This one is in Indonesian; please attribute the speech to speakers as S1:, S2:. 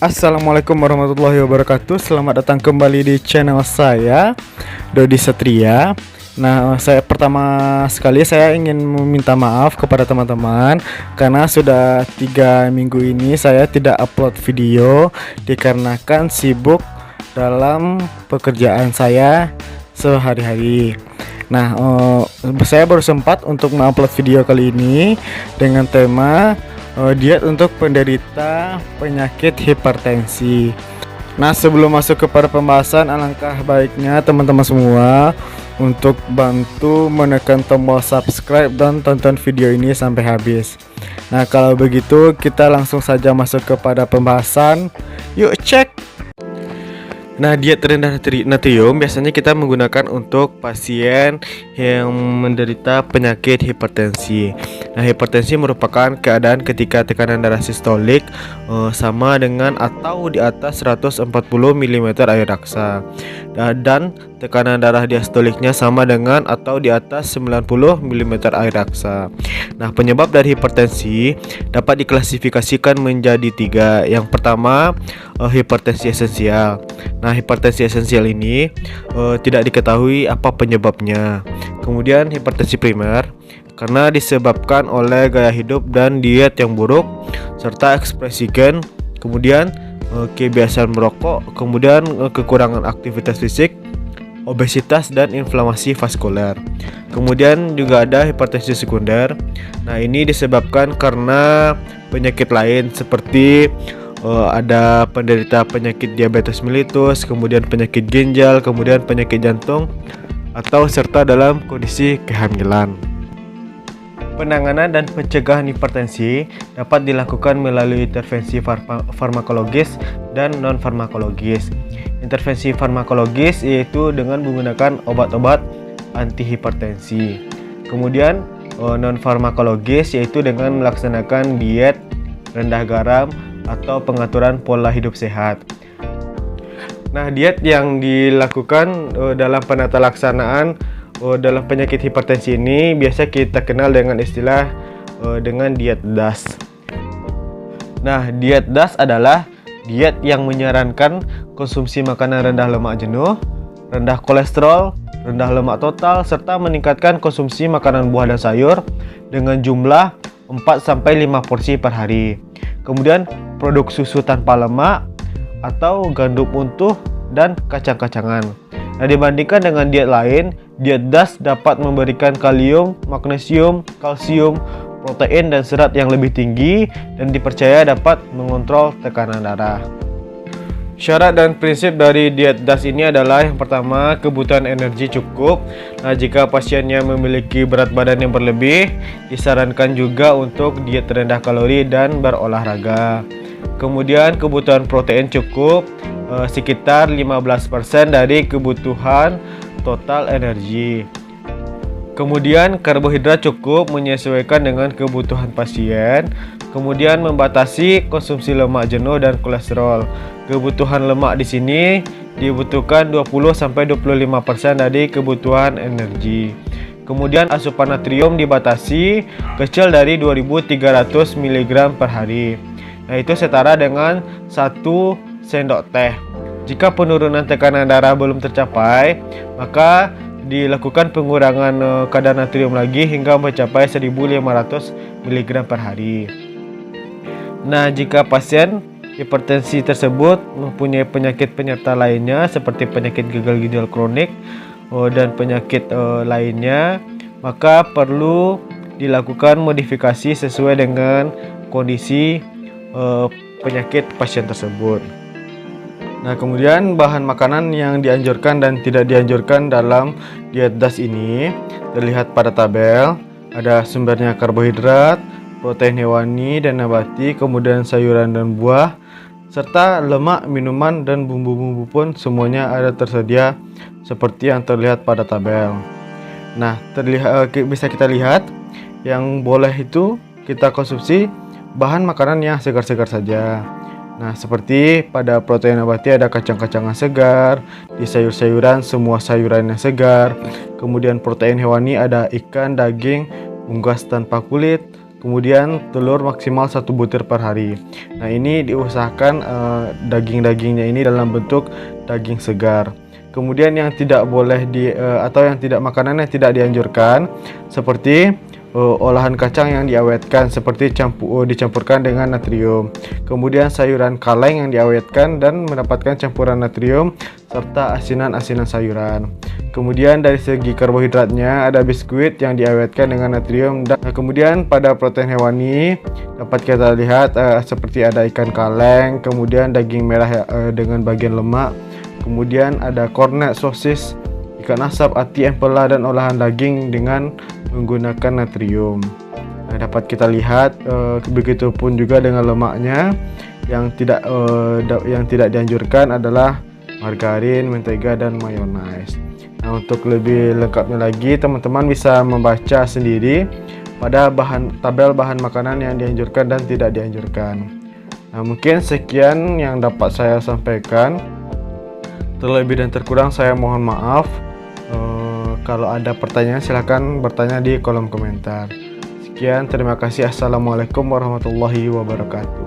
S1: Assalamualaikum warahmatullahi wabarakatuh. Selamat datang kembali di channel saya, Dodi Satria. Nah, pertama sekali saya ingin meminta maaf kepada teman-teman karena sudah 3 minggu ini saya tidak upload video dikarenakan sibuk dalam pekerjaan saya sehari-hari. Nah, saya baru sempat untuk mengupload video kali ini dengan tema diet untuk penderita penyakit hipertensi. Nah, sebelum masuk kepada pembahasan, alangkah baiknya teman-teman semua untuk bantu menekan tombol subscribe dan tonton video ini sampai habis. Nah, kalau begitu kita langsung saja masuk kepada pembahasan. Yuk cek. Nah, diet rendah natrium biasanya kita menggunakan untuk pasien yang menderita penyakit hipertensi. Nah, hipertensi merupakan keadaan ketika tekanan darah sistolik sama dengan atau di atas 140 mm air raksa, dan tekanan darah diastoliknya sama dengan atau di atas 90 mm air raksa. Nah, penyebab dari hipertensi dapat diklasifikasikan menjadi 3. Yang pertama, hipertensi esensial. Nah, hipertensi esensial ini tidak diketahui apa penyebabnya. Kemudian hipertensi primer karena disebabkan oleh gaya hidup dan diet yang buruk serta ekspresi gen. Kemudian kebiasaan merokok, kemudian kekurangan aktivitas fisik, obesitas dan inflamasi vaskuler. Kemudian juga ada hipertensi sekunder. Nah, ini disebabkan karena penyakit lain seperti ada penderita penyakit diabetes mellitus, kemudian penyakit ginjal, kemudian penyakit jantung, atau serta dalam kondisi kehamilan. Penanganan dan pencegahan hipertensi dapat dilakukan melalui intervensi farmakologis dan non-farmakologis. Intervensi farmakologis yaitu dengan menggunakan obat-obat antihipertensi. Kemudian non-farmakologis yaitu dengan melaksanakan diet rendah garam atau pengaturan pola hidup sehat. Nah, diet yang dilakukan dalam penata laksanaan dalam penyakit hipertensi ini biasa kita kenal dengan istilah dengan diet DAS. Nah, diet DAS adalah diet yang menyarankan konsumsi makanan rendah lemak jenuh, rendah kolesterol, rendah lemak total, serta meningkatkan konsumsi makanan buah dan sayur dengan jumlah 4-5 porsi per hari. Kemudian produk susu tanpa lemak atau gandum utuh dan kacang-kacangan. Nah, dibandingkan dengan diet lain, diet DAS dapat memberikan kalium, magnesium, kalsium, protein dan serat yang lebih tinggi dan dipercaya dapat mengontrol tekanan darah. Syarat dan prinsip dari diet DAS ini adalah yang pertama, kebutuhan energi cukup. Nah, jika pasiennya memiliki berat badan yang berlebih, disarankan juga untuk diet rendah kalori dan berolahraga. Kemudian kebutuhan protein cukup, sekitar 15% dari kebutuhan total energi. Kemudian karbohidrat cukup menyesuaikan dengan kebutuhan pasien. Kemudian membatasi konsumsi lemak jenuh dan kolesterol. Kebutuhan lemak di sini dibutuhkan 20-25% dari kebutuhan energi. Kemudian asupan natrium dibatasi kecil dari 2300 mg per hari. Nah, itu setara dengan 1 sendok teh. Jika penurunan tekanan darah belum tercapai, maka dilakukan pengurangan kadar natrium lagi hingga mencapai 1500 mg per hari. Nah, jika pasien hipertensi tersebut mempunyai penyakit penyerta lainnya seperti penyakit gagal ginjal kronik dan penyakit lainnya, maka perlu dilakukan modifikasi sesuai dengan kondisi penyakit pasien tersebut. Nah, kemudian bahan makanan yang dianjurkan dan tidak dianjurkan dalam diet DAS ini terlihat pada tabel. Ada sumbernya karbohidrat, protein hewani dan nabati, kemudian sayuran dan buah, serta lemak, minuman, dan bumbu-bumbu pun semuanya ada tersedia seperti yang terlihat pada tabel. Nah, bisa kita lihat yang boleh itu kita konsumsi bahan makanan yang segar-segar saja. Nah, seperti pada protein nabati ada kacang-kacangan segar, di sayur-sayuran semua sayuran yang segar. Kemudian protein hewani ada ikan, daging, unggas tanpa kulit. Kemudian telur maksimal 1 butir per hari. Nah, ini diusahakan daging-dagingnya ini dalam bentuk daging segar. Kemudian yang tidak boleh atau yang tidak makanan yang tidak dianjurkan seperti olahan kacang yang diawetkan seperti dicampurkan dengan natrium. Kemudian sayuran kaleng yang diawetkan dan mendapatkan campuran natrium serta asinan-asinan sayuran. Kemudian dari segi karbohidratnya ada biskuit yang diawetkan dengan natrium dan kemudian pada protein hewani dapat kita lihat seperti ada ikan kaleng, kemudian daging merah dengan bagian lemak, kemudian ada kornet, sosis, ikan asap, ati, empela dan olahan daging dengan menggunakan natrium. Nah, dapat kita lihat begitu pun juga dengan lemaknya yang tidak dianjurkan adalah margarin, mentega dan mayonaise. Nah, untuk lebih lengkapnya lagi teman-teman bisa membaca sendiri pada tabel bahan makanan yang dianjurkan dan tidak dianjurkan. Nah, mungkin sekian yang dapat saya sampaikan. Terlebih dan terkurang saya mohon maaf. Kalau ada pertanyaan silahkan bertanya di kolom komentar. Sekian, terima kasih. Assalamualaikum warahmatullahi wabarakatuh.